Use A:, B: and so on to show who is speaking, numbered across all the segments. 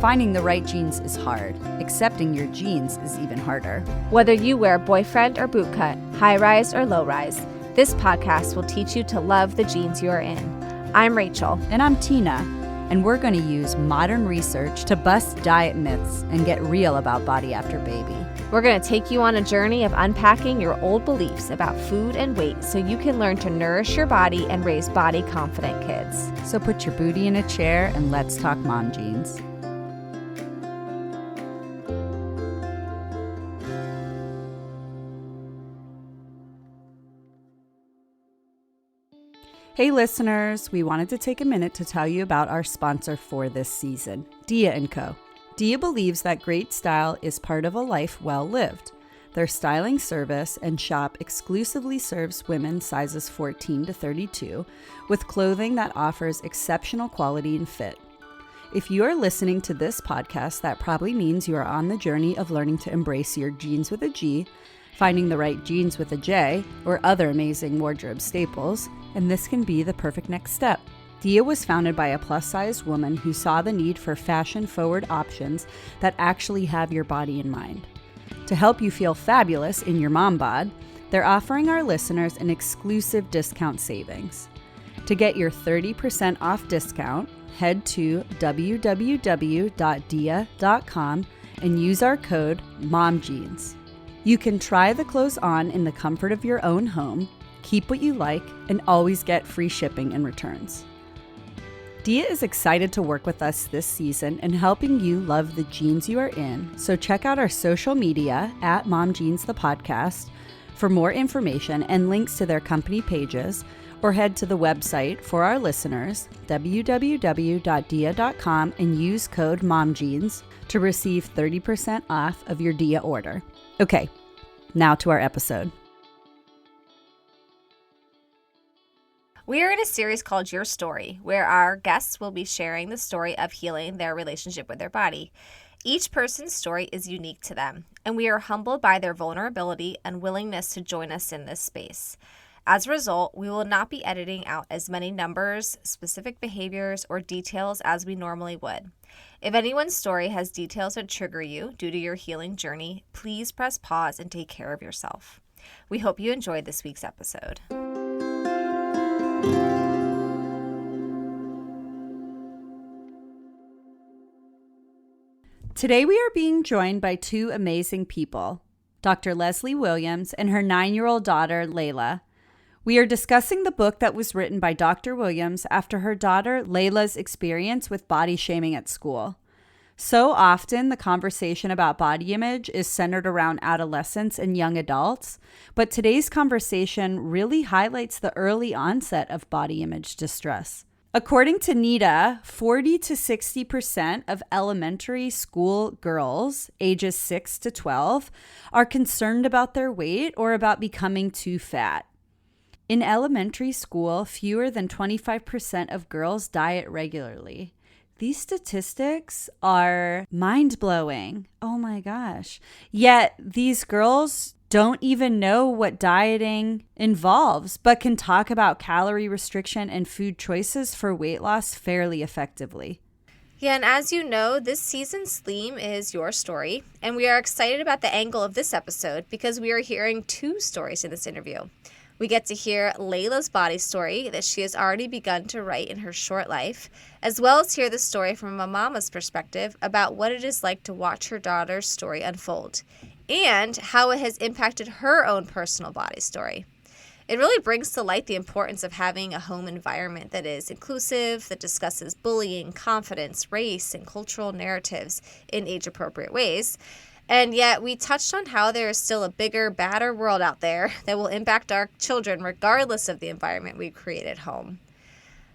A: Finding the right jeans is hard. Accepting your jeans is even harder.
B: Whether you wear boyfriend or boot cut, high rise or low rise, this podcast will teach you to love the jeans you are in. I'm Rachel.
A: And I'm Tina. And we're going to use modern research to bust diet myths and get real about body after baby.
B: We're going to take you on a journey of unpacking your old beliefs about food and weight so you can learn to nourish your body and raise body-confident kids.
A: So put your booty in a chair and let's talk mom jeans. Hey listeners, we wanted to take a minute to tell you about our sponsor for this season, Dia & Co. Dia believes that great style is part of a life well lived. Their styling service and shop exclusively serves women sizes 14 to 32 with clothing that offers exceptional quality and fit. If you are listening to this podcast, that probably means you are on the journey of learning to embrace your jeans with a G, finding the right jeans with a J, or other amazing wardrobe staples, and this can be the perfect next step. Dia was founded by a plus-sized woman who saw the need for fashion-forward options that actually have your body in mind. To help you feel fabulous in your mom bod, they're offering our listeners an exclusive discount savings. To get your 30% off discount, head to www.dia.com and use our code MOMJEANS. You can try the clothes on in the comfort of your own home, keep what you like, and always get free shipping and returns. Dia is excited to work with us this season in helping you love the jeans you are in, so check out our social media at MomJeans the podcast for more information and links to their company pages, or head to the website for our listeners, www.dia.com, and use code MOMJEANS to receive 30% off of your Dia order. Okay, now to our episode.
B: We are in a series called Your Story, where our guests will be sharing the story of healing their relationship with their body. Each person's story is unique to them, and we are humbled by their vulnerability and willingness to join us in this space. As a result, we will not be editing out as many numbers, specific behaviors, or details as we normally would. If anyone's story has details that trigger you due to your healing journey, please press pause and take care of yourself. We hope you enjoyed this week's episode.
A: Today we are being joined by two amazing people, Dr. Lesley Williams and her 9-year-old daughter, Leyla. We are discussing the book that was written by Dr. Williams after her daughter Leyla's experience with body shaming at school. So often, the conversation about body image is centered around adolescents and young adults, but today's conversation really highlights the early onset of body image distress. According to NEDA, 40 to 60% of elementary school girls ages 6 to 12 are concerned about their weight or about becoming too fat. In elementary school, fewer than 25% of girls diet regularly. These statistics are mind-blowing. Oh my gosh. Yet these girls don't even know what dieting involves, but can talk about calorie restriction and food choices for weight loss fairly effectively.
B: Yeah, and as you know, this season's theme is your story, and we are excited about the angle of this episode because we are hearing two stories in this interview. We get to hear Leyla's body story that she has already begun to write in her short life, as well as hear the story from a mama's perspective about what it is like to watch her daughter's story unfold, and how it has impacted her own personal body story. It really brings to light the importance of having a home environment that is inclusive, that discusses bullying, confidence, race, and cultural narratives in age-appropriate ways. And yet we touched on how there is still a bigger, badder world out there that will impact our children regardless of the environment we create at home.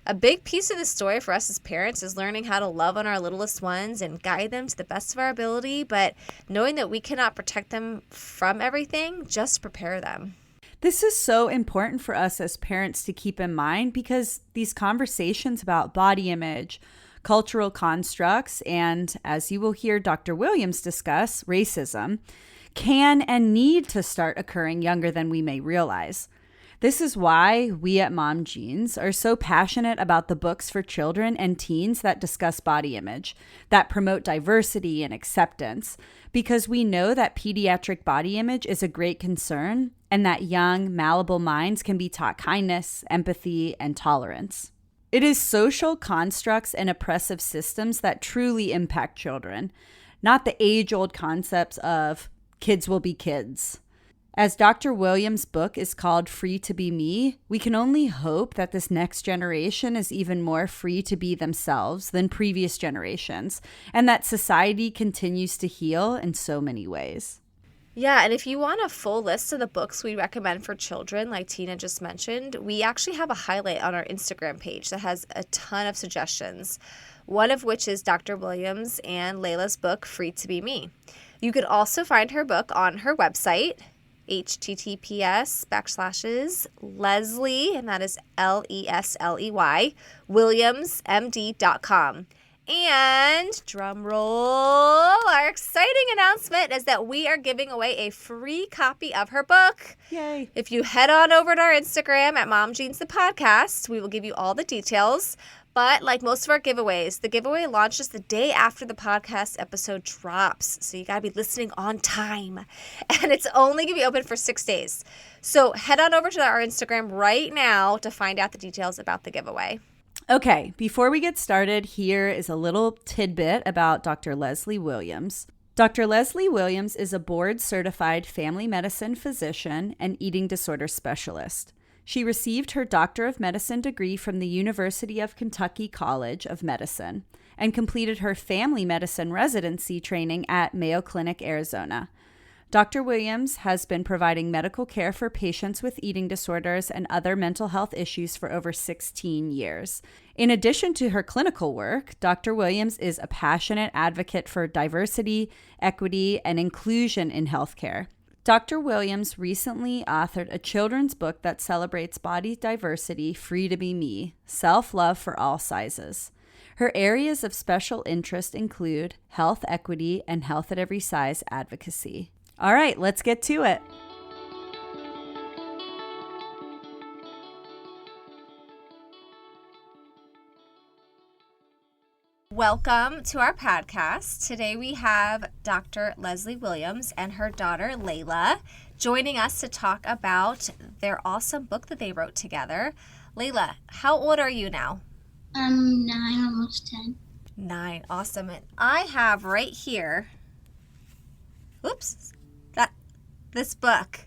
B: A big piece of the story for us as parents is learning how to love on our littlest ones and guide them to the best of our ability, but knowing that we cannot protect them from everything, just prepare them.
A: This is so important for us as parents to keep in mind because these conversations about body image, cultural constructs, and, as you will hear Dr. Williams discuss, racism, can and need to start occurring younger than we may realize. This is why we at Mom Jeans are so passionate about the books for children and teens that discuss body image, that promote diversity and acceptance, because we know that pediatric body image is a great concern and that young, malleable minds can be taught kindness, empathy, and tolerance. It is social constructs and oppressive systems that truly impact children, not the age-old concepts of kids will be kids. As Dr. Williams' book is called Free to Be Me, we can only hope that this next generation is even more free to be themselves than previous generations, and that society continues to heal in so many ways.
B: Yeah, and if you want a full list of the books we recommend for children, like Tina just mentioned, we actually have a highlight on our Instagram page that has a ton of suggestions, one of which is Dr. Williams and Leyla's book, Free to Be Me. You could also find her book on her website, https://Lesley, and that is Lesley, WilliamsMD.com. And drum roll, our exciting announcement is that we are giving away a free copy of her book.
A: Yay.
B: If you head on over to our Instagram at Mom Jeans the Podcast, we will give you all the details. But like most of our giveaways, the giveaway launches the day after the podcast episode drops. So you got to be listening on time. And it's only going to be open for 6 days. So head on over to our Instagram right now to find out the details about the giveaway.
A: Okay, before we get started, here is a little tidbit about Dr. Lesley Williams. Dr. Lesley Williams is a board-certified family medicine physician and eating disorder specialist. She received her Doctor of Medicine degree from the University of Kentucky College of Medicine and completed her family medicine residency training at Mayo Clinic, Arizona. Dr. Williams has been providing medical care for patients with eating disorders and other mental health issues for over 16 years. In addition to her clinical work, Dr. Williams is a passionate advocate for diversity, equity, and inclusion in healthcare. Dr. Williams recently authored a children's book that celebrates body diversity, Free to Be Me, self-love for all sizes. Her areas of special interest include health equity and health at every size advocacy. All right, let's get to it.
B: Welcome to our podcast. Today we have Dr. Lesley Williams and her daughter Leyla joining us to talk about their awesome book that they wrote together. Leyla, how old are you now?
C: 9, almost 10.
B: 9, awesome. And I have right here, this book.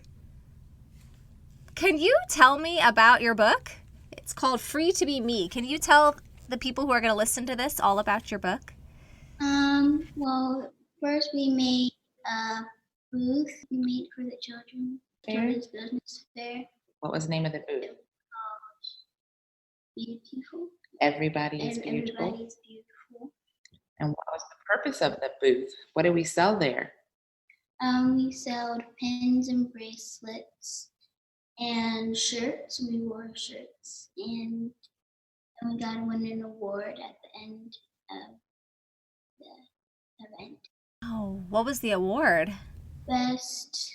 B: Can you tell me about your book? It's called Free to Be Me. Can you tell the people who are going to listen to this all about your book?
C: Well, first we made a booth we made for the children's business fair.
D: What was the name of the booth?
C: Beautiful.
D: Everybody is
C: And
D: Beautiful.
C: Everybody's beautiful.
D: And what was the purpose of the booth? What did we sell there?
C: We sold pins and bracelets and shirts. We wore shirts and we got to win an award at the end of the event.
B: Oh, what was the award?
C: Best.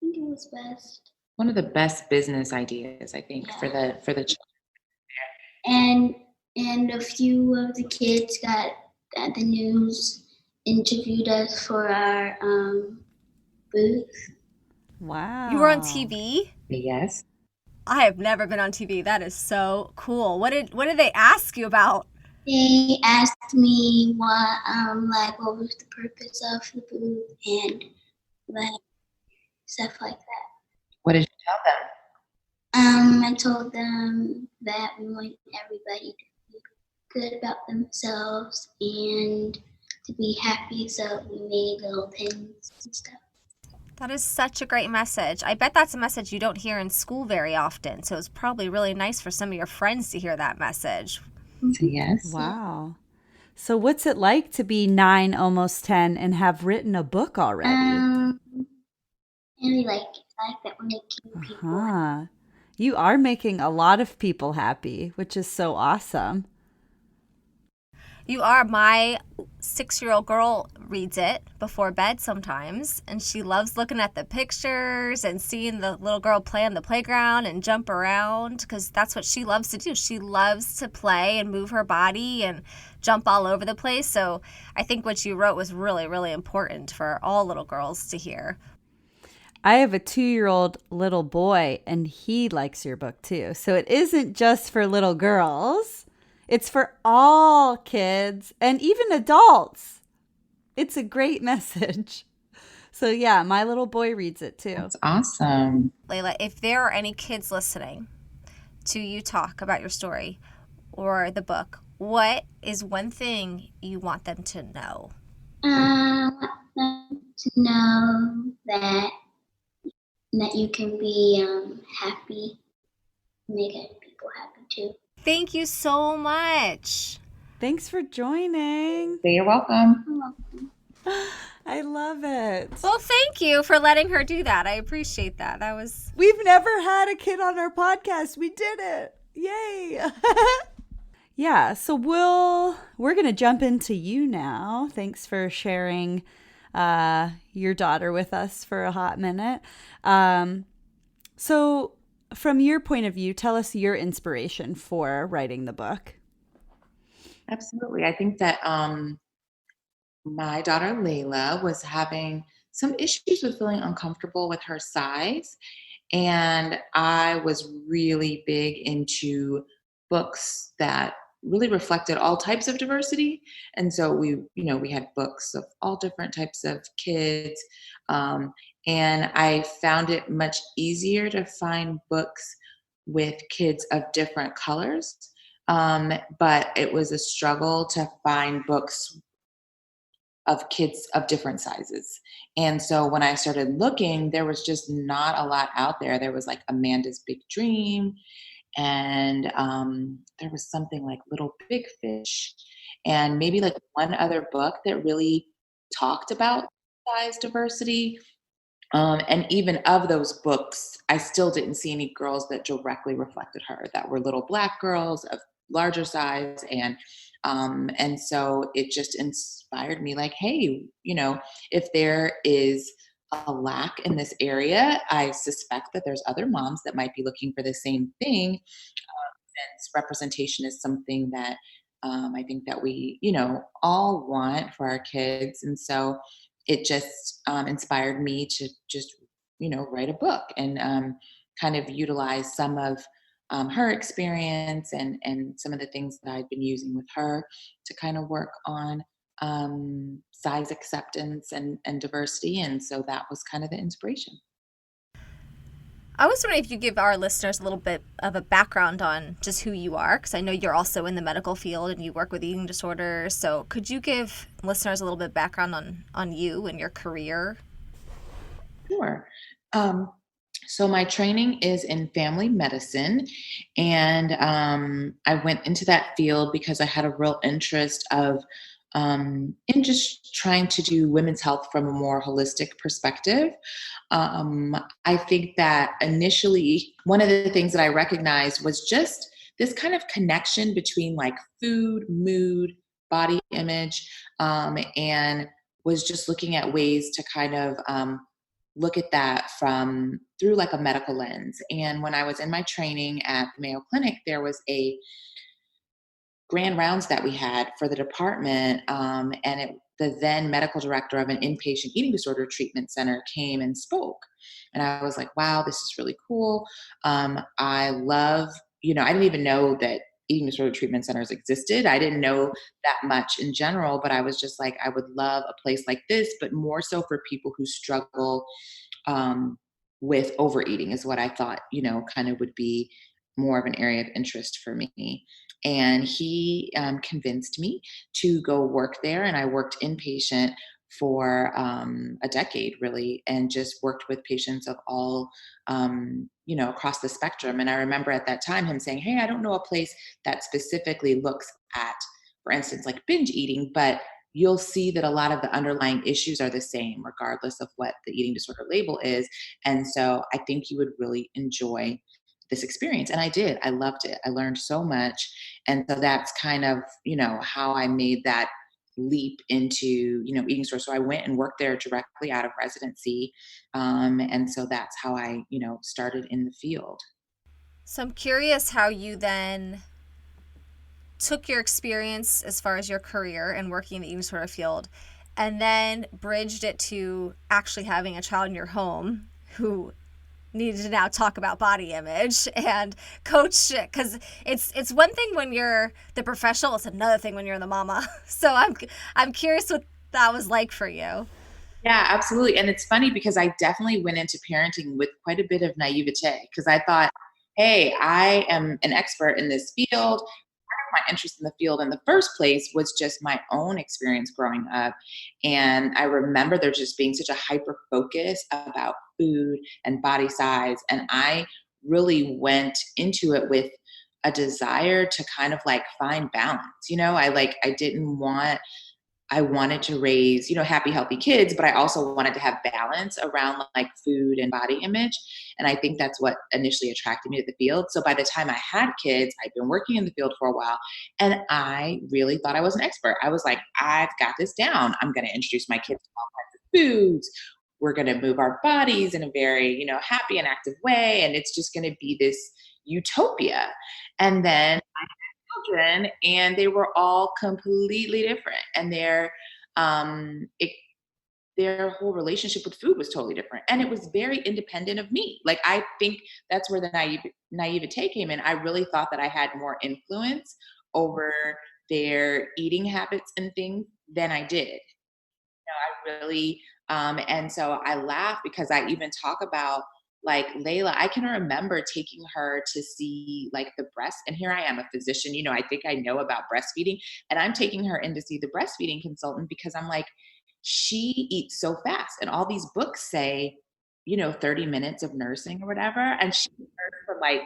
C: I think it was best.
D: One of the best business ideas, I think, for the children.
C: And a few of the kids got at the news interviewed us for our booth.
A: Wow.
B: You were on TV?
D: Yes.
B: I have never been on TV. That is so cool. What did they ask you about?
C: They asked me what was the purpose of the booth and stuff like that.
D: What did you tell them?
C: I told them that we want everybody to be good about themselves and to be happy, so we made little pins and stuff.
B: That is such a great message. I bet that's a message you don't hear in school very often, so it's probably really nice for some of your friends to hear that message.
D: Yes.
A: Wow. So what's it like to be 9, almost 10, and have written a book already?
C: And we like it. I like that we're making people happy.
A: You are making a lot of people happy, which is so awesome.
B: You are. My 6-year-old girl reads it before bed sometimes, and she loves looking at the pictures and seeing the little girl play on the playground and jump around, because that's what she loves to do. She loves to play and move her body and jump all over the place. So I think what you wrote was really, really important for all little girls to hear.
A: I have a 2-year-old little boy, and he likes your book too. So it isn't just for little girls. It's for all kids and even adults. It's a great message. So yeah, my little boy reads it too.
D: That's awesome.
B: Leyla, if there are any kids listening to you talk about your story or the book, what is one thing you want them to know?
C: I want them to know that you can be happy, make other people happy too.
B: Thank you so much.
A: Thanks for joining.
D: You're welcome.
C: You're welcome.
A: I love it.
B: Well, thank you for letting her do that. I appreciate that.
A: We've never had a kid on our podcast. We did it. Yay. Yeah, so we're going to jump into you now. Thanks for sharing your daughter with us for a hot minute. So from your point of view, tell us your inspiration for writing the book.
D: Absolutely. I think that my daughter Leyla was having some issues with feeling uncomfortable with her size. And I was really big into books that really reflected all types of diversity. And so we had books of all different types of kids. And I found it much easier to find books with kids of different colors. But it was a struggle to find books of kids of different sizes. And so when I started looking, there was just not a lot out there. There was like Amanda's Big Dream, and there was something like Little Big Fish, and maybe like one other book that really talked about size diversity. And even of those books, I still didn't see any girls that directly reflected her, that were little Black girls of larger size. And so it just inspired me like, hey, if there is a lack in this area, I suspect that there's other moms that might be looking for the same thing. And representation is something that I think that we, all want for our kids. And so it just inspired me to just, write a book and kind of utilize some of her experience and some of the things that I'd been using with her to kind of work on size acceptance and diversity. And so that was kind of the inspiration.
B: I was wondering if you give our listeners a little bit of a background on just who you are, because I know you're also in the medical field and you work with eating disorders. So could you give listeners a little bit of background on you and your career?
D: Sure. So my training is in family medicine, and I went into that field because I had a real interest in just trying to do women's health from a more holistic perspective. I think that initially, one of the things that I recognized was just this kind of connection between like food, mood, body image, and was just looking at ways to kind of look at that through like a medical lens. And when I was in my training at the Mayo Clinic, there was a grand rounds that we had for the department, and the then medical director of an inpatient eating disorder treatment center came and spoke. And I was like, wow, this is really cool. I love, I didn't even know that eating disorder treatment centers existed. I didn't know that much in general, but I was just like, I would love a place like this, but more so for people who struggle with overeating is what I thought, kind of would be more of an area of interest for me. And he convinced me to go work there. And I worked inpatient for a decade, really, and just worked with patients of all, across the spectrum. And I remember at that time him saying, hey, I don't know a place that specifically looks at, for instance, like binge eating, but you'll see that a lot of the underlying issues are the same, regardless of what the eating disorder label is. And so I think you would really enjoy this experience. And I did. I loved it. I learned so much. And so that's kind of, how I made that leap into, eating disorder. So I went and worked there directly out of residency. And so that's how I, started in the field.
B: So I'm curious how you then took your experience as far as your career and working in the eating disorder field and then bridged it to actually having a child in your home who needed to now talk about body image and coach it, because it's one thing when you're the professional, it's another thing when you're the mama. So I'm curious what that was like for you.
D: Yeah, absolutely. And it's funny because I definitely went into parenting with quite a bit of naivete because I thought, hey, I am an expert in this field. My interest in the field in the first place was just my own experience growing up. And I remember there just being such a hyper focus about food and body size. And I really went into it with a desire to kind of like find balance. I wanted to raise, happy, healthy kids, but I also wanted to have balance around like food and body image. And I think that's what initially attracted me to the field. So by the time I had kids, I'd been working in the field for a while and I really thought I was an expert. I was like, I've got this down. I'm going to introduce my kids to all kinds of foods. We're going to move our bodies in a very, happy and active way. And it's just going to be this utopia. And then children and they were all completely different and their whole relationship with food was totally different and it was very independent of me. Like I think that's where the naivete came in. I really thought that I had more influence over their eating habits and things than I did. I really and so I laugh because I even talk about like Leyla, I can remember taking her to see like the breast, and here I am, a physician, I think I know about breastfeeding, and I'm taking her in to see the breastfeeding consultant because I'm like, she eats so fast. And all these books say, 30 minutes of nursing or whatever. And she nursed for like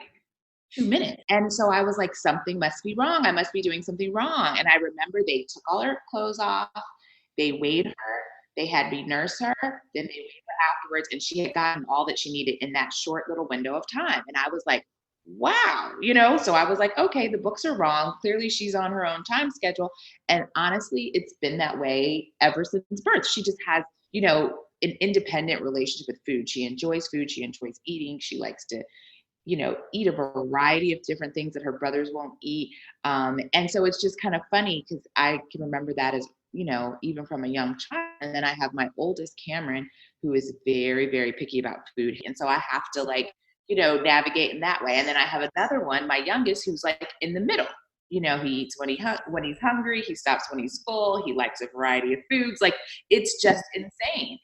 D: 2 minutes. And so I was like, something must be wrong. I must be doing something wrong. And I remember they took all her clothes off, they weighed her, they had me nurse her, then they weighed her afterwards, and she had gotten all that she needed in that short little window of time. And I was like, wow, so I was like, okay, the books are wrong. Clearly she's on her own time schedule. And honestly, it's been that way ever since birth. She just has, an independent relationship with food. She enjoys food. She enjoys eating. She likes to, eat a variety of different things that her brothers won't eat. And so it's just kind of funny because I can remember that as, even from a young child. And then I have my oldest, Cameron, who is very, very picky about food. And so I have to like, navigate in that way. And then I have another one, my youngest, who's like in the middle. He eats when he's hungry. He stops when he's full. He likes a variety of foods. Like it's just insane.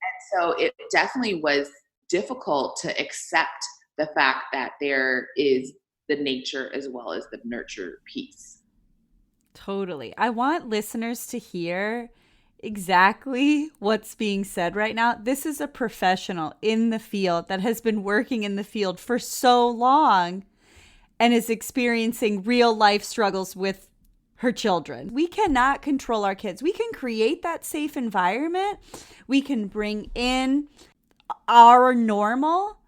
D: And so it definitely was difficult to accept the fact that there is the nature as well as the nurture piece.
A: Totally. I want listeners to hear exactly what's being said right now. This is a professional in the field that has been working in the field for so long and is experiencing real life struggles with her children. We cannot control our kids. We can create that safe environment. We can bring in our normal,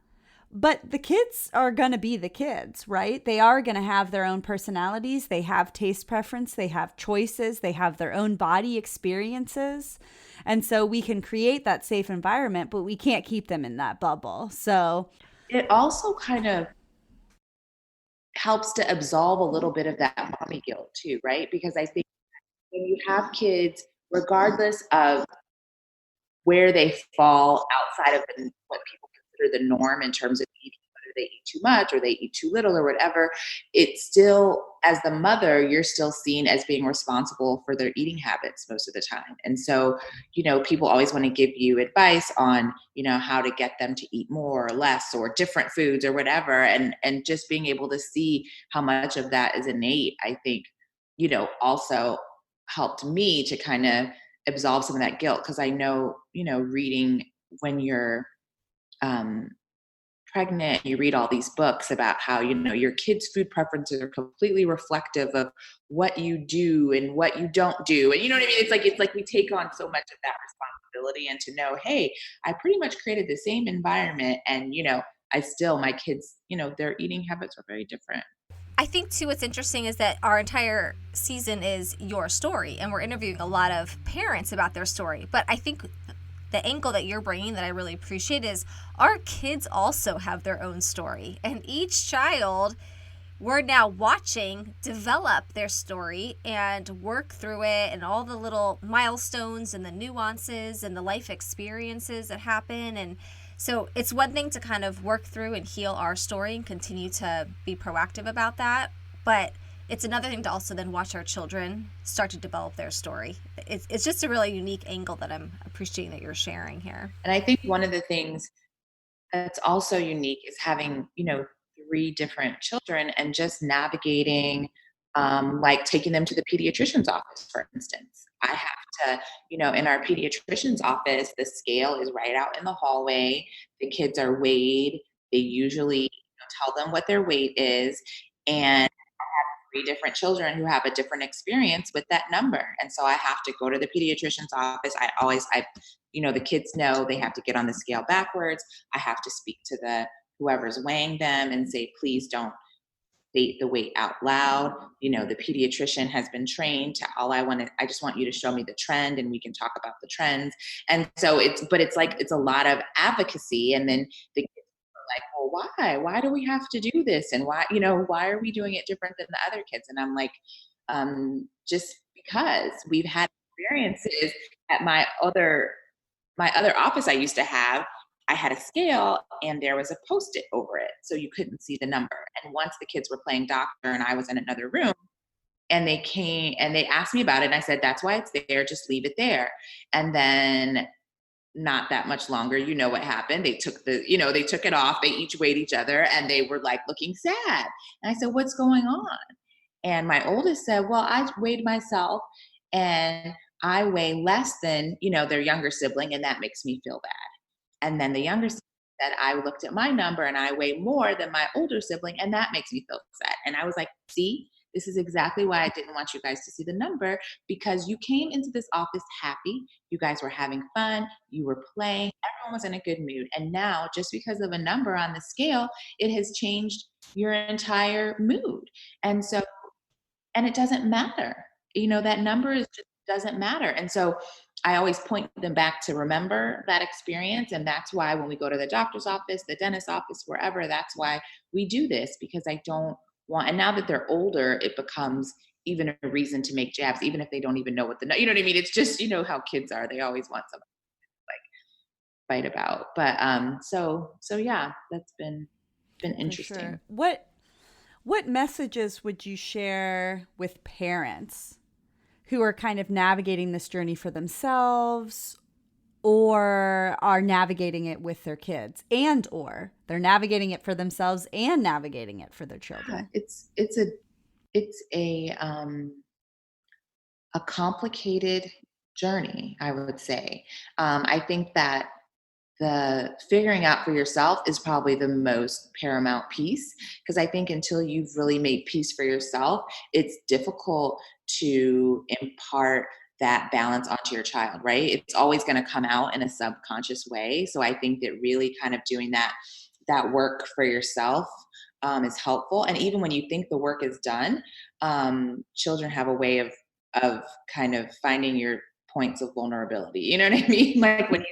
A: but the kids are going to be the kids, right? They are going to have their own personalities. They have taste preference. They have choices. They have their own body experiences. And so we can create that safe environment, but we can't keep them in that bubble. So
D: it also kind of helps to absolve a little bit of that mommy guilt too, right? Because I think when you have kids, regardless of where they fall outside of what people consider the norm in terms of eating, whether they eat too much or they eat too little or whatever, it's still, as the mother, you're still seen as being responsible for their eating habits most of the time. And so, people always want to give you advice on, how to get them to eat more or less or different foods or whatever. And just being able to see how much of that is innate, I think, also helped me to kind of absolve some of that guilt. Cause I know, reading when you're pregnant, you read all these books about how, your kids' food preferences are completely reflective of what you do and what you don't do. And you know what I mean? It's like we take on so much of that responsibility and to know, hey, I pretty much created the same environment and, my kids, their eating habits are very different.
B: I think too what's interesting is that our entire season is your story, and we're interviewing a lot of parents about their story. But I think the angle that you're bringing that I really appreciate is our kids also have their own story, and each child we're now watching develop their story and work through it, and all the little milestones and the nuances and the life experiences that happen. And so it's one thing to kind of work through and heal our story and continue to be proactive about that, but it's another thing to also then watch our children start to develop their story. It's just a really unique angle that I'm appreciating that you're sharing here.
D: And I think one of the things that's also unique is having, 3 different children and just navigating, like taking them to the pediatrician's office, for instance. I have to, in our pediatrician's office, the scale is right out in the hallway. The kids are weighed. They usually tell them what their weight is. And 3 different children who have a different experience with that number. And so I have to go to the pediatrician's office. The kids know they have to get on the scale backwards. I have to speak to whoever's weighing them and say, please don't state the weight out loud. The pediatrician has been trained to I just want you to show me the trend and we can talk about the trends. And so it's a lot of advocacy. And then the kids are like, well, why do we have to do this? And why are we doing it different than the other kids? And I'm like, just because we've had experiences at my other office I used to have. I had a scale and there was a Post-it over it, so you couldn't see the number. And once the kids were playing doctor and I was in another room, and they came and they asked me about it, and I said, that's why it's there, just leave it there. And then not that much longer, what happened. They took they took it off, they each weighed each other, and they were like looking sad. And I said, what's going on? And my oldest said, well, I weighed myself and I weigh less than, their younger sibling, and that makes me feel bad. And then the younger sibling said, I looked at my number and I weigh more than my older sibling, and that makes me feel sad. And I was like, see, this is exactly why I didn't want you guys to see the number, because you came into this office happy. You guys were having fun. You were playing. Everyone was in a good mood. And now, just because of a number on the scale, it has changed your entire mood. And it doesn't matter. That number just doesn't matter. And so I always point them back to remember that experience. And that's why when we go to the doctor's office, the dentist's office, wherever, that's why we do this, because I don't want, and now that they're older, it becomes even a reason to make jabs, even if they don't even know what you know what I mean? It's just, how kids are, they always want something to fight about. But, so yeah, that's been interesting.
A: For sure. What messages would you share with parents who are kind of navigating this journey for themselves, or are navigating it with their kids, or they're navigating it for themselves and navigating it for their children?
D: It's a complicated journey, I would say. I think that the figuring out for yourself is probably the most paramount piece, because I think until you've really made peace for yourself, it's difficult to impart that balance onto your child, right? It's always going to come out in a subconscious way. So I think that really kind of doing that work for yourself is helpful. And even when you think the work is done, children have a way of kind of finding your points of vulnerability. You know what I mean? Like when you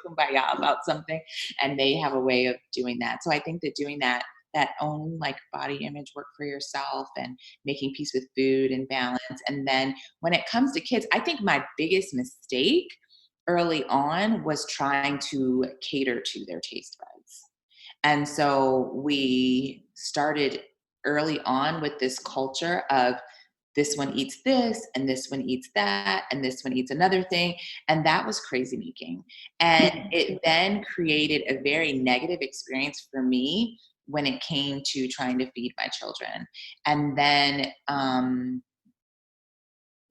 D: kumbaya about something, and they have a way of doing that. So I think that doing that own like body image work for yourself and making peace with food and balance. And then when it comes to kids, I think my biggest mistake early on was trying to cater to their taste buds. And so we started early on with this culture of this one eats this, and this one eats that, and this one eats another thing. And that was crazy making. And it then created a very negative experience for me when it came to trying to feed my children. And then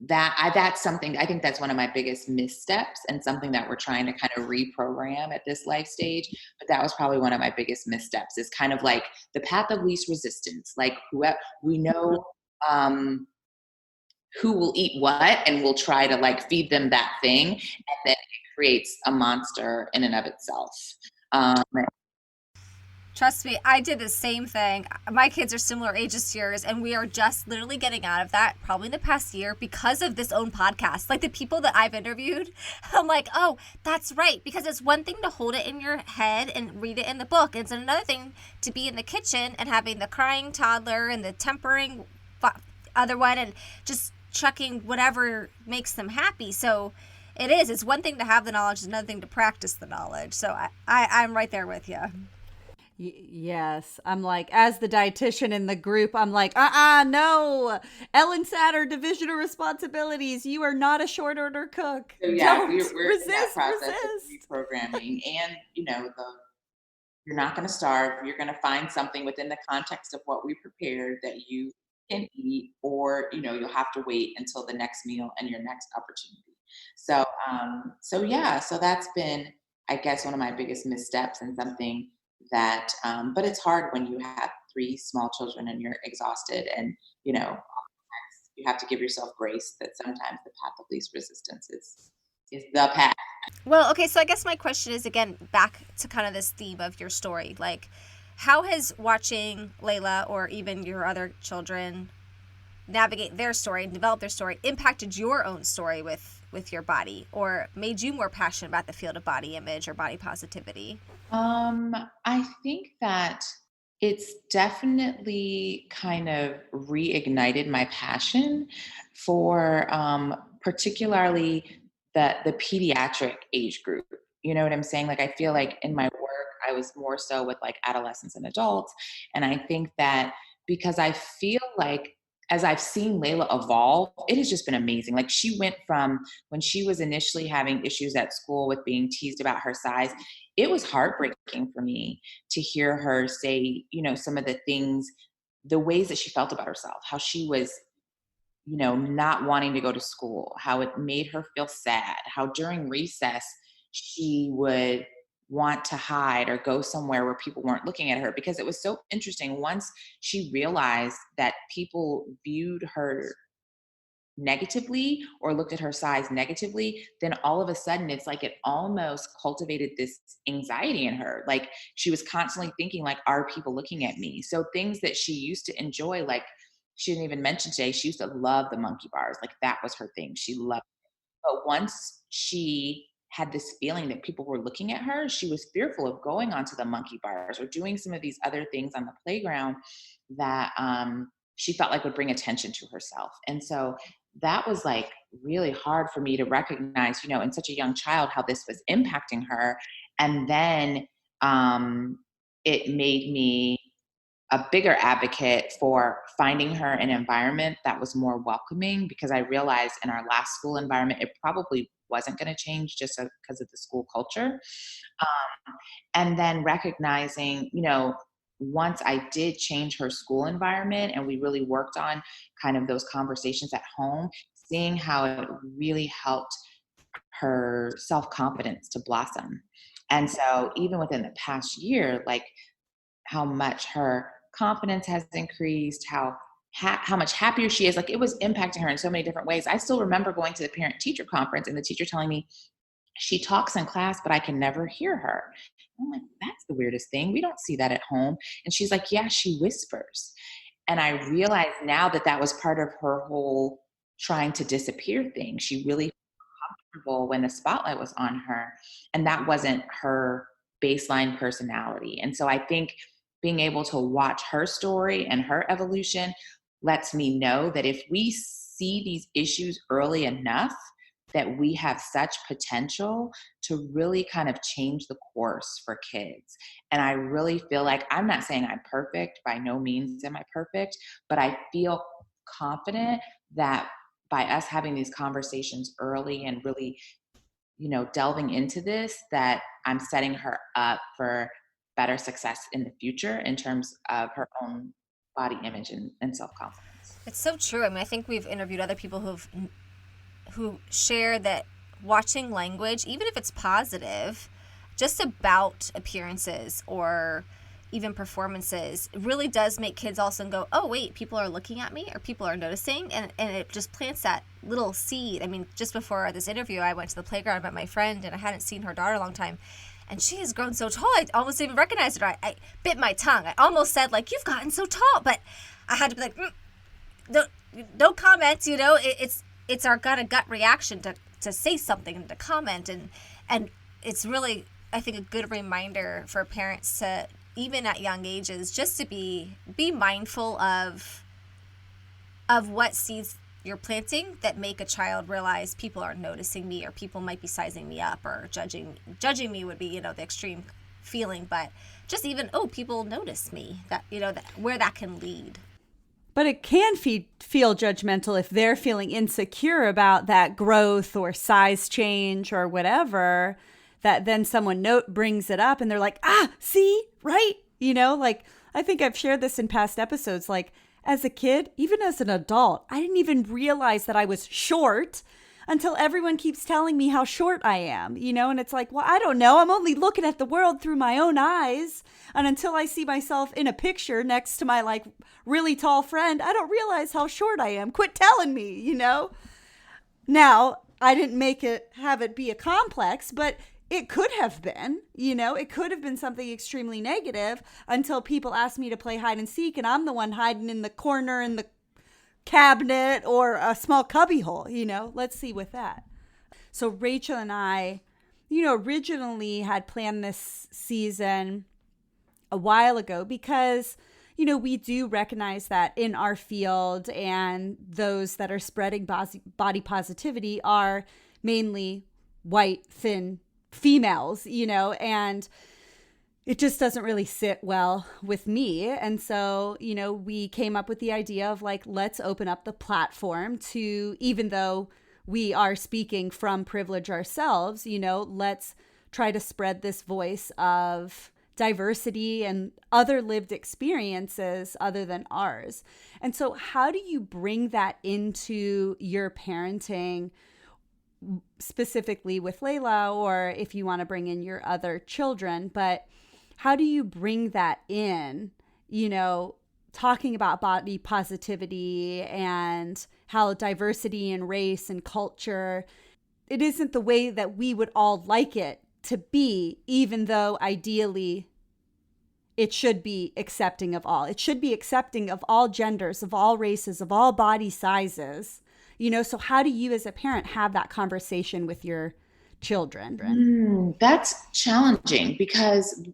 D: that's something, I think that's one of my biggest missteps, and something that we're trying to kind of reprogram at this life stage. But that was probably one of my biggest missteps, is kind of like the path of least resistance. Like whoever, we know who will eat what, and we'll try to like feed them that thing, and then it creates a monster in and of itself.
B: Trust me, I did the same thing. My kids are similar ages to yours, and we are just literally getting out of that probably in the past year because of this own podcast. Like the people that I've interviewed, I'm like, oh, that's right. Because it's one thing to hold it in your head and read it in the book. It's another thing to be in the kitchen and having the crying toddler and the tempering other one and just chucking whatever makes them happy. So it's one thing to have the knowledge, it's another thing to practice the knowledge. So I'm right there with you.
A: Yes. I'm like, as the dietitian in the group, I'm like, no. Ellen Satter, division of responsibilities. You are not a short order cook.
D: So yeah,
A: Don't
D: we're in that process
A: resist.
D: of reprogramming, and you're not going to starve. You're going to find something within the context of what we prepared that you can eat, or you'll have to wait until the next meal and your next opportunity. So that's been, I guess, one of my biggest missteps, and something that, but it's hard when you have 3 small children and you're exhausted, and you have to give yourself grace that sometimes the path of least resistance is the path.
B: Well, okay, so I guess my question is, again, back to kind of this theme of your story. Like, how has watching Leyla or even your other children navigate their story and develop their story impacted your own story with your body, or made you more passionate about the field of body image or body positivity?
D: I think that it's definitely kind of reignited my passion for particularly the pediatric age group. You know what I'm saying? Like, I feel like in my work, I was more so with like adolescents and adults. And I think that because I feel like as I've seen Leyla evolve, it has just been amazing. Like, she went from when she was initially having issues at school with being teased about her size, it was heartbreaking for me to hear her say, some of the things, the ways that she felt about herself, how she was, not wanting to go to school, how it made her feel sad, how during recess she would want to hide or go somewhere where people weren't looking at her, because it was so interesting. Once she realized that people viewed her negatively or looked at her size negatively, then all of a sudden it's like it almost cultivated this anxiety in her. Like, she was constantly thinking, like, are people looking at me? So things that she used to enjoy, like, she didn't even mention today, she used to love the monkey bars. Like, that was her thing. She loved it. But once she had this feeling that people were looking at her, she was fearful of going onto the monkey bars or doing some of these other things on the playground that she felt like would bring attention to herself. And so that was like really hard for me to recognize, in such a young child, how this was impacting her. And then it made me a bigger advocate for finding her an environment that was more welcoming, because I realized in our last school environment, it probably wasn't going to change just because of the school culture. And then recognizing, once I did change her school environment and we really worked on kind of those conversations at home, seeing how it really helped her self-confidence to blossom. And so even within the past year, like, how much her confidence has increased, how much happier she is. Like, it was impacting her in so many different ways. I still remember going to the parent teacher conference and the teacher telling me, she talks in class, but I can never hear her. I'm like, that's the weirdest thing. We don't see that at home. And she's like, yeah, she whispers. And I realize now that that was part of her whole trying to disappear thing. She really felt comfortable when the spotlight was on her, and that wasn't her baseline personality. And so I think being able to watch her story and her evolution lets me know that if we see these issues early enough, that we have such potential to really kind of change the course for kids. And I really feel like, I'm not saying I'm perfect, by no means am I perfect, but I feel confident that by us having these conversations early and really, delving into this, that I'm setting her up for better success in the future in terms of her own body image and self-confidence.
B: It's so true. I mean, I think we've interviewed other people who share that watching language, even if it's positive, just about appearances or even performances, really does make kids also go, oh, wait, people are looking at me or people are noticing. And it just plants that little seed. I mean, just before this interview, I went to the playground, I met my friend, and I hadn't seen her daughter in a long time. and she has grown so tall, I almost didn't even recognize her. I bit my tongue. I almost said, like, you've gotten so tall, but I had to be like, no comments, you know. It's our gut reaction to say something and to comment, and it's really, I think, a good reminder for parents to, even at young ages, just to be mindful of what seeds you're planting that make a child realize people are noticing me, or people might be sizing me up, or judging me would be, you know, the extreme feeling, but just even, people notice me, that, you know, that where that can lead.
A: But it can feel judgmental if they're feeling insecure about that growth or size change or whatever, that then someone brings it up and they're like, see, right? You know, like, I think I've shared this in past episodes, like, as a kid, even as an adult, I didn't even realize that I was short until everyone keeps telling me how short I am, you know? And it's like, well, I don't know. I'm only looking at the world through my own eyes. And until I see myself in a picture next to my, like, really tall friend, I don't realize how short I am. Quit telling me, you know? Now, I didn't have it be a complex, but it could have been, you know, it could have been something extremely negative until people asked me to play hide and seek, and I'm the one hiding in the corner in the cabinet or a small cubbyhole, you know. Let's see with that. So Rachel and I, you know, originally had planned this season a while ago because, you know, we do recognize that in our field, and those that are spreading body positivity are mainly white, thin females, you know, and it just doesn't really sit well with me. And so, you know, we came up with the idea of, like, let's open up the platform to, even though we are speaking from privilege ourselves, you know, let's try to spread this voice of diversity and other lived experiences other than ours. And so how do you bring that into your parenting, specifically with Leyla, or if you want to bring in your other children, but how do you bring that in, you know, talking about body positivity and how diversity and race and culture, it isn't the way that we would all like it to be, even though ideally it should be accepting of all. It should be accepting of all genders, of all races, of all body sizes. You know, so how do you as a parent have that conversation with your children?
D: That's challenging because,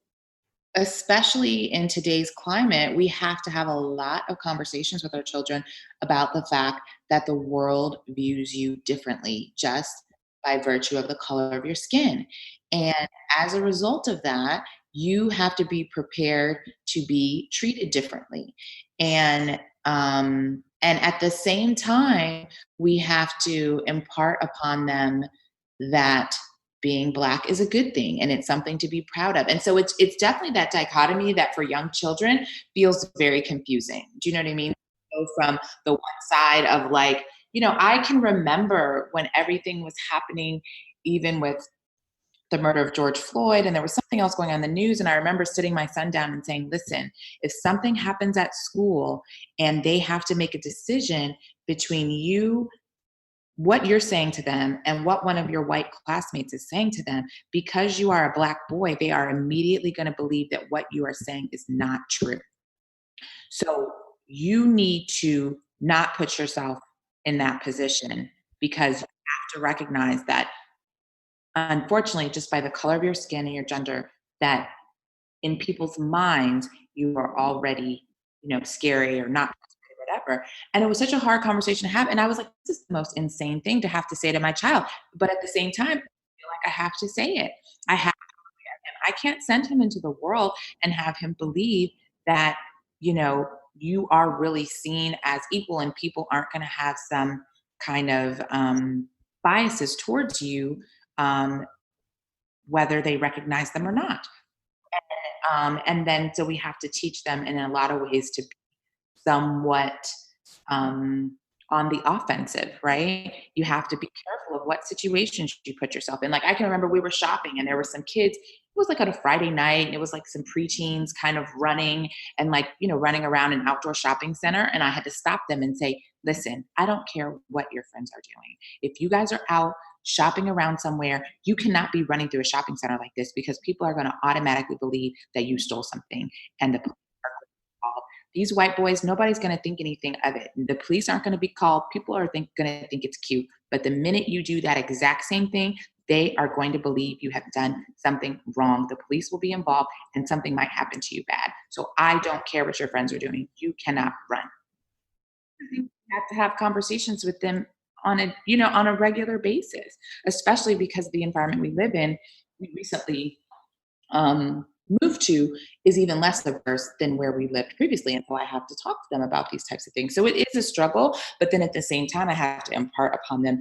D: especially in today's climate, we have to have a lot of conversations with our children about the fact that the world views you differently just by virtue of the color of your skin. And as a result of that, you have to be prepared to be treated differently. And at the same time, we have to impart upon them that being Black is a good thing and it's something to be proud of. And so it's definitely that dichotomy that for young children feels very confusing. Do you know what I mean? Go from the one side of, like, you know, I can remember when everything was happening, even with the murder of George Floyd, and there was something else going on in the news. And I remember sitting my son down and saying, listen, if something happens at school and they have to make a decision between you, what you're saying to them, and what one of your white classmates is saying to them, because you are a Black boy, they are immediately going to believe that what you are saying is not true. So you need to not put yourself in that position, because you have to recognize that, unfortunately, just by the color of your skin and your gender, that in people's minds, you are already, you know, scary or not, whatever. And it was such a hard conversation to have. And I was like, this is the most insane thing to have to say to my child. But at the same time, I feel like I have to say it. I have to look at him. I can't send him into the world and have him believe that, you know, you are really seen as equal and people aren't going to have some kind of biases towards you, whether they recognize them or not. And then so we have to teach them in a lot of ways to be somewhat on the offensive, right? You have to be careful of what situations you put yourself in. Like, I can remember we were shopping and there were some kids, it was like on a Friday night, and it was like some preteens kind of running and, like, you know, running around an outdoor shopping center. And I had to stop them and say, listen, I don't care what your friends are doing. If you guys are out shopping around somewhere, you cannot be running through a shopping center like this because people are going to automatically believe that you stole something and the police are going to be called. These white boys, nobody's going to think anything of it. The police aren't going to be called. People are going to think it's cute. But the minute you do that exact same thing, they are going to believe you have done something wrong. The police will be involved and something might happen to you bad. So I don't care what your friends are doing. You cannot run. You have to have conversations with them on a regular basis, especially because the environment we live in, we recently moved to is even less diverse than where we lived previously. And so I have to talk to them about these types of things. So it is a struggle, but then at the same time, I have to impart upon them,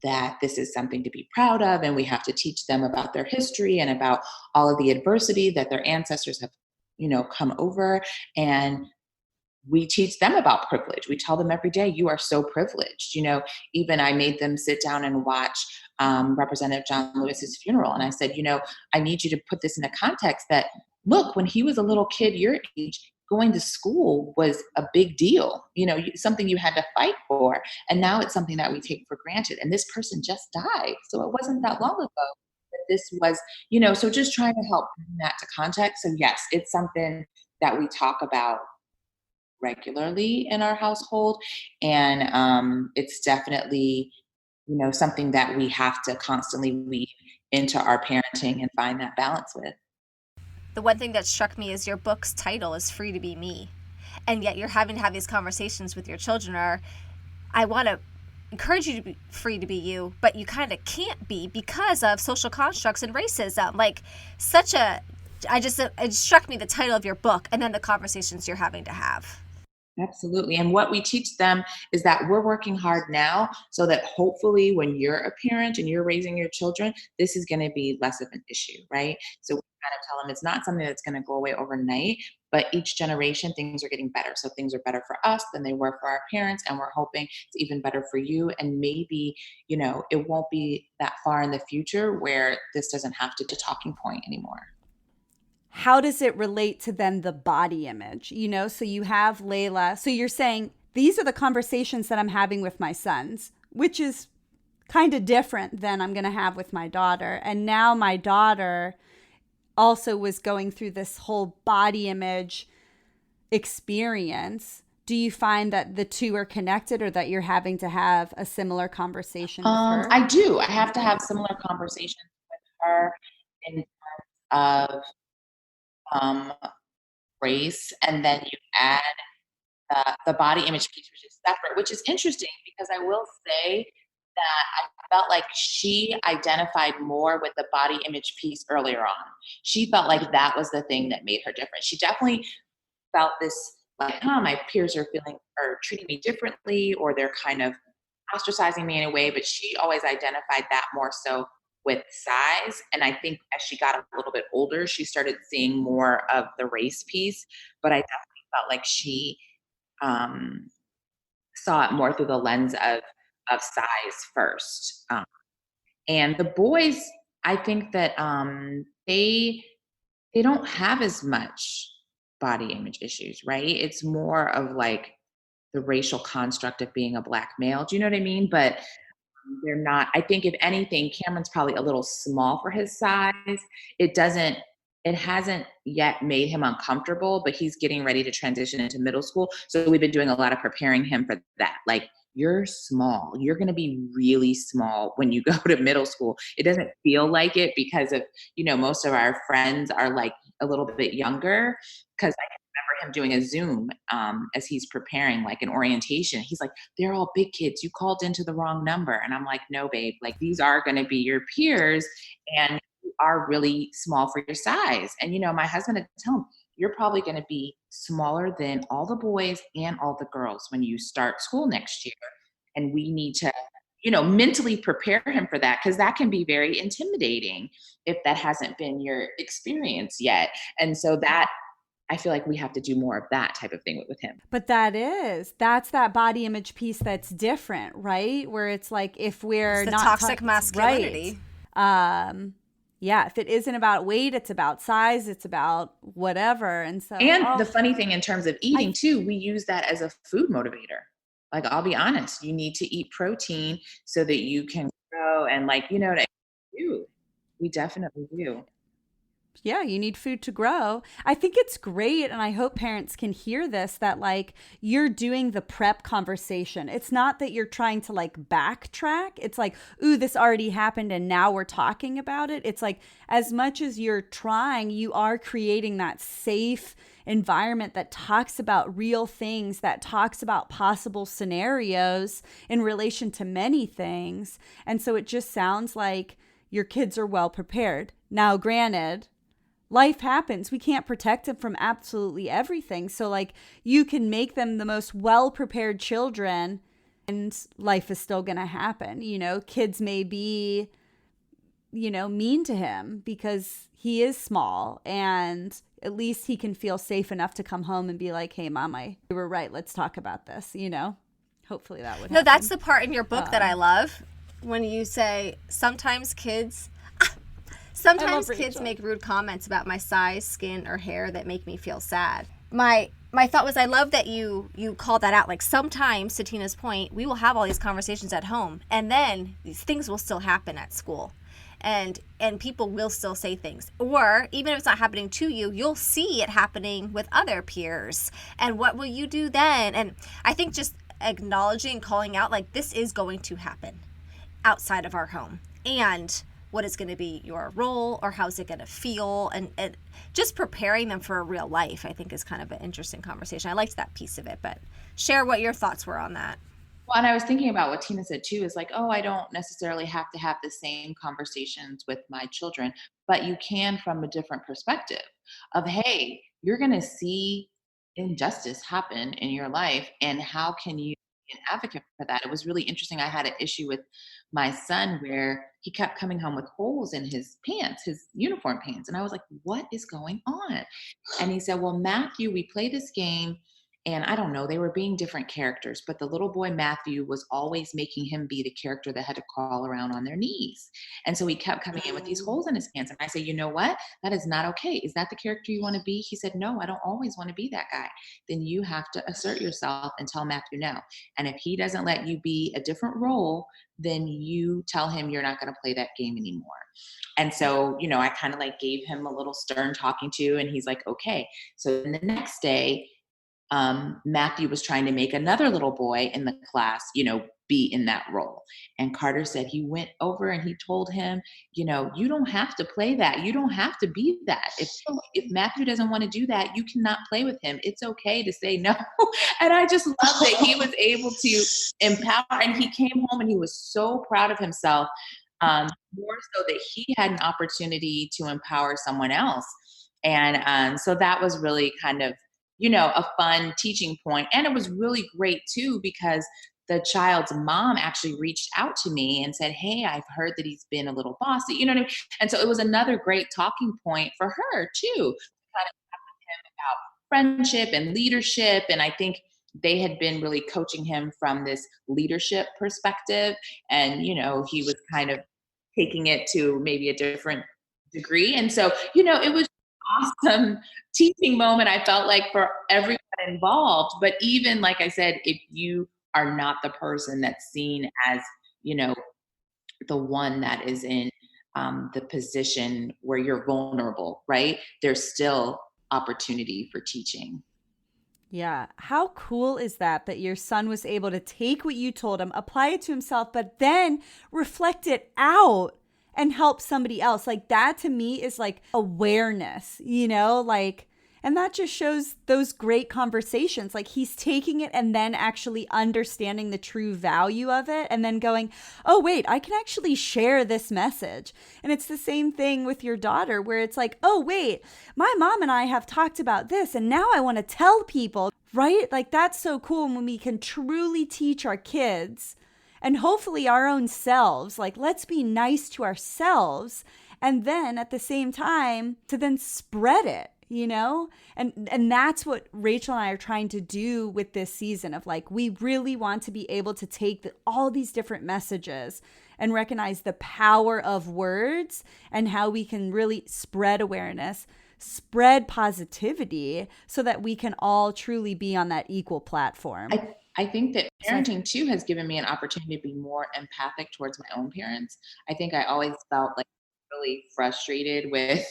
D: that this is something to be proud of. And we have to teach them about their history and about all of the adversity that their ancestors have, come over. And we teach them about privilege. We tell them every day, you are so privileged. Even I made them sit down and watch Representative John Lewis's funeral. And I said, I need you to put this in a context that, look, when he was a little kid your age, going to school was a big deal, something you had to fight for. And now it's something that we take for granted. And this person just died. So it wasn't that long ago that this was, so just trying to help bring that to context. So yes, it's something that we talk about regularly in our household. And it's definitely, something that we have to constantly weave into our parenting and find that balance with.
B: The one thing that struck me is your book's title is Free to Be Me. And yet you're having to have these conversations with your children I want to encourage you to be free to be you, but you kind of can't be because of social constructs and racism. It struck me, the title of your book and then the conversations you're having to have.
D: Absolutely. And what we teach them is that we're working hard now so that hopefully when you're a parent and you're raising your children, this is going to be less of an issue, right? So we kind of tell them it's not something that's going to go away overnight, but each generation things are getting better. So things are better for us than they were for our parents. And we're hoping it's even better for you. And maybe, it won't be that far in the future where this doesn't have to be a talking point anymore.
A: How does it relate to then the body image? So you have Leyla. So you're saying these are the conversations that I'm having with my sons, which is kind of different than I'm going to have with my daughter. And now my daughter also was going through this whole body image experience. Do you find that the two are connected or that you're having to have a similar conversation with her?
D: I do. I have to have similar conversations with her in terms of race, and then you add the body image piece, which is separate, which is interesting because I will say that I felt like she identified more with the body image piece earlier on. She felt like that was the thing that made her different. She definitely felt this like, my peers are treating me differently, or they're kind of ostracizing me in a way, but she always identified that more so with size. And I think as she got a little bit older, she started seeing more of the race piece. But I definitely felt like she saw it more through the lens of size first. And the boys, I think that they don't have as much body image issues, right? It's more of like the racial construct of being a Black male. Do you know what I mean? But they're not. I think if anything, Cameron's probably a little small for his size. It hasn't yet made him uncomfortable, but he's getting ready to transition into middle school. So we've been doing a lot of preparing him for that. Like, you're small. You're going to be really small when you go to middle school. It doesn't feel like it because of, most of our friends are like a little bit younger, because I remember him doing a Zoom as he's preparing like an orientation. He's like, they're all big kids. You called into the wrong number. And I'm like, no, babe, like these are going to be your peers and you are really small for your size. And, my husband had to tell him, you're probably going to be smaller than all the boys and all the girls when you start school next year. And we need to, mentally prepare him for that, because that can be very intimidating if that hasn't been your experience yet. And so that, I feel like we have to do more of that type of thing with him.
A: But that's that body image piece that's different, right? Where it's like, if we're
B: it's the
A: not
B: toxic masculinity.
A: Right. Yeah, if it isn't about weight, it's about size, it's about whatever. And so
D: the funny thing in terms of eating too, we use that as a food motivator. Like, I'll be honest, you need to eat protein so that you can grow grow, and like, do. We definitely do.
A: Yeah, you need food to grow. I think it's great, and I hope parents can hear this, that like you're doing the prep conversation. It's not that you're trying to like backtrack. It's like, ooh, this already happened and now we're talking about it. It's like, as much as you're trying, you are creating that safe environment that talks about real things, that talks about possible scenarios in relation to many things. And so it just sounds like your kids are well prepared. Now, granted, life happens. We can't protect them from absolutely everything. So like you can make them the most well-prepared children and life is still going to happen. Kids may be, mean to him because he is small, and at least he can feel safe enough to come home and be like, hey, Mom, you were right. Let's talk about this, Hopefully that would happen.
B: No, that's the part in your book that I love, when you say sometimes kids make rude comments about my size, skin, or hair that make me feel sad. My thought was, I love that you call that out. Like, sometimes, to Tina's point, we will have all these conversations at home, and then these things will still happen at school. And people will still say things. Or even if it's not happening to you, you'll see it happening with other peers. And what will you do then? And I think just acknowledging and calling out, like, this is going to happen outside of our home. And what is going to be your role, or how's it going to feel, and just preparing them for a real life, I think, is kind of an interesting conversation. I liked that piece of it, but share what your thoughts were on that.
D: Well, and I was thinking about what Tina said too, is like, oh, I don't necessarily have to have the same conversations with my children, but you can from a different perspective of, hey, you're going to see injustice happen in your life, and how can you be an advocate for that? It was really interesting. I had an issue with my son where he kept coming home with holes in his pants, his uniform pants. And I was like, what is going on? And he said, well, Matthew, we play this game, and I don't know, they were being different characters, but the little boy Matthew was always making him be the character that had to crawl around on their knees. And so he kept coming in with these holes in his pants. And I said, you know what? That is not okay. Is that the character you want to be? He said, no, I don't always want to be that guy. Then you have to assert yourself and tell Matthew no. And if he doesn't let you be a different role, then you tell him you're not going to play that game anymore. And so, I kind of like gave him a little stern talking to, and he's like, okay. So then the next day, Matthew was trying to make another little boy in the class, be in that role. And Carter said he went over and he told him, you don't have to play that. You don't have to be that. If Matthew doesn't want to do that, you cannot play with him. It's okay to say no. And I just love that he was able to empower, and he came home and he was so proud of himself, more so that he had an opportunity to empower someone else. And so that was really kind of, a fun teaching point. And it was really great too, because the child's mom actually reached out to me and said, hey, I've heard that he's been a little bossy, you know what I mean? And so it was another great talking point for her too, to kind of talk with him about friendship and leadership. And I think they had been really coaching him from this leadership perspective. And, he was kind of taking it to maybe a different degree. And so, it was awesome teaching moment, I felt like, for everyone involved. But even, like I said, if you are not the person that's seen as, the one that is in the position where you're vulnerable, right? There's still opportunity for teaching.
A: Yeah. How cool is that your son was able to take what you told him, apply it to himself, but then reflect it out and help somebody else? Like, that to me is like awareness, and that just shows those great conversations. Like, he's taking it and then actually understanding the true value of it, and then going, oh, wait, I can actually share this message. And it's the same thing with your daughter, where it's like, oh, wait, my mom and I have talked about this, and now I want to tell people, right? Like, that's so cool when we can truly teach our kids, and hopefully our own selves, like, let's be nice to ourselves. And then at the same time, to then spread it, and that's what Rachel and I are trying to do with this season of, like, we really want to be able to take all these different messages and recognize the power of words and how we can really spread awareness, spread positivity, so that we can all truly be on that equal platform.
D: I think that parenting too has given me an opportunity to be more empathic towards my own parents. I think I always felt like really frustrated with,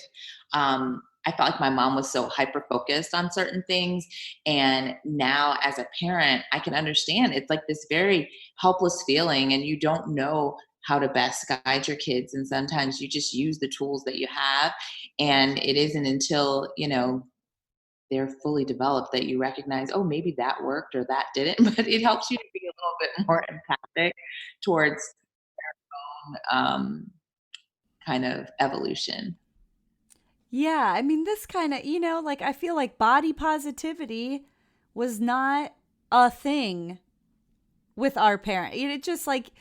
D: I felt like my mom was so hyper focused on certain things. And now as a parent, I can understand it's like this very helpless feeling, and you don't know how to best guide your kids. And sometimes you just use the tools that you have. And it isn't until, they're fully developed that you recognize, oh, maybe that worked or that didn't. But it helps you to be a little bit more empathic towards kind of evolution.
A: Yeah, I mean, this kind of, like I feel like body positivity was not a thing with our parent. It just like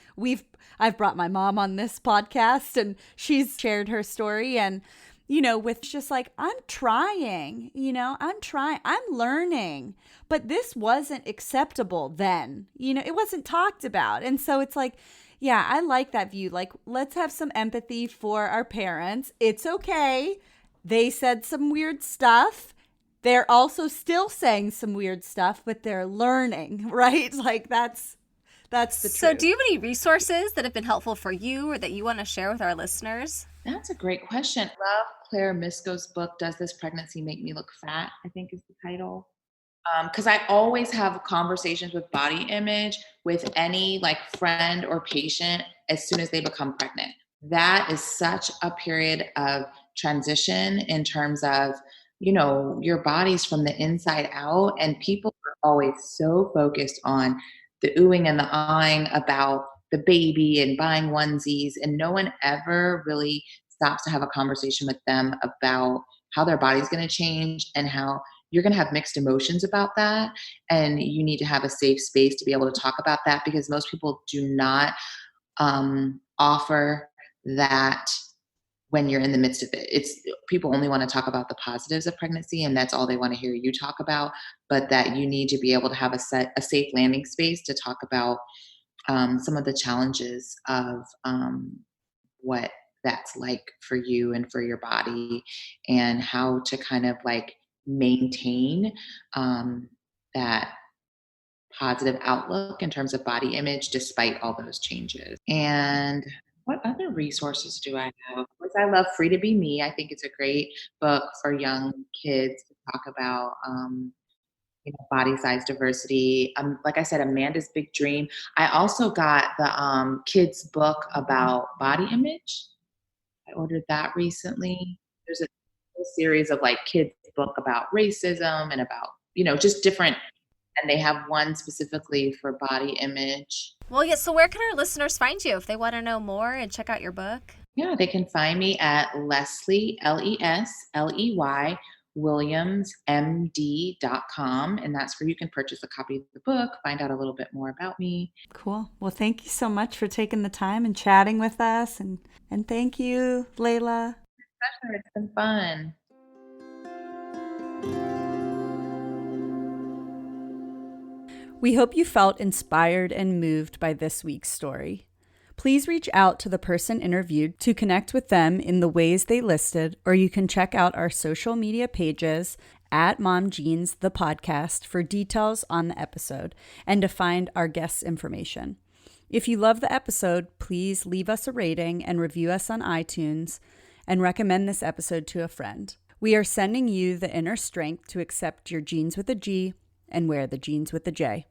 A: I've brought my mom on this podcast and she's shared her story, and with just like, I'm trying, I'm learning, but this wasn't acceptable then, it wasn't talked about. And so it's like, yeah, I like that view. Like, let's have some empathy for our parents. It's okay. They said some weird stuff. They're also still saying some weird stuff, but they're learning, right? Like that's the truth.
B: So do you have any resources that have been helpful for you or that you want to share with our listeners?
D: That's a great question. I love Claire Misko's book, Does This Pregnancy Make Me Look Fat? I think is the title. Because I always have conversations with body image with any like friend or patient as soon as they become pregnant. That is such a period of transition in terms of, your body's from the inside out, and people are always so focused on the oohing and the ahhing about the baby and buying onesies, and no one ever really stops to have a conversation with them about how their body's going to change and how you're going to have mixed emotions about that. And you need to have a safe space to be able to talk about that, because most people do not offer that when you're in the midst of it. It's people only want to talk about the positives of pregnancy, and that's all they want to hear you talk about. But that you need to be able to have a safe landing space to talk about some of the challenges of what that's like for you and for your body, and how to kind of like maintain that positive outlook in terms of body image despite all those changes. And what other resources do I have? Of course, I love Free to Be Me. I think it's a great book for young kids to talk about body size diversity. Like I said, Amanda's Big Dream. I also got the kids book about body image. I ordered that recently. There's a whole series of like kids book about racism and about, just different, and they have one specifically for body image.
B: Well, yeah, so where can our listeners find you if they want to know more and check out your book?
D: Yeah, they can find me at Lesley, Lesley, WilliamsMD.com, and that's where you can purchase a copy of the book, find out a little bit more about me.
A: Cool. Well, thank you so much for taking the time and chatting with us, and thank you, Leyla.
D: It's been fun.
A: We hope you felt inspired and moved by this week's story. Please reach out to the person interviewed to connect with them in the ways they listed, or you can check out our social media pages at Mom Jeans, the podcast, for details on the episode and to find our guests' information. If you love the episode, please leave us a rating and review us on iTunes and recommend this episode to a friend. We are sending you the inner strength to accept your jeans with a G and wear the jeans with a J.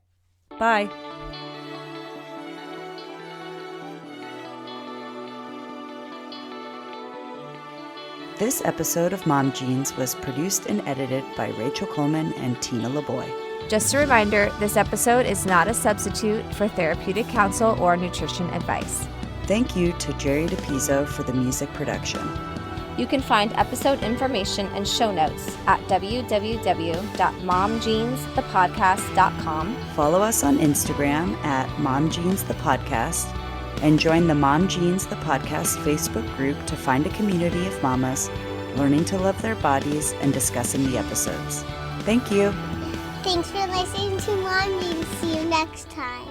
A: Bye. This episode of Mom Jeans was produced and edited by Rachel Coleman and Tina LeBoy.
B: Just a reminder, this episode is not a substitute for therapeutic counsel or nutrition advice.
A: Thank you to Jerry DePizzo for the music production.
B: You can find episode information and show notes at www.momjeansthepodcast.com.
A: Follow us on Instagram at MomJeansThePodcast and join the Mom Jeans the Podcast Facebook group to find a community of mamas learning to love their bodies and discussing the episodes. Thank you.
C: Thanks for listening to Mom Jeans. See you next time.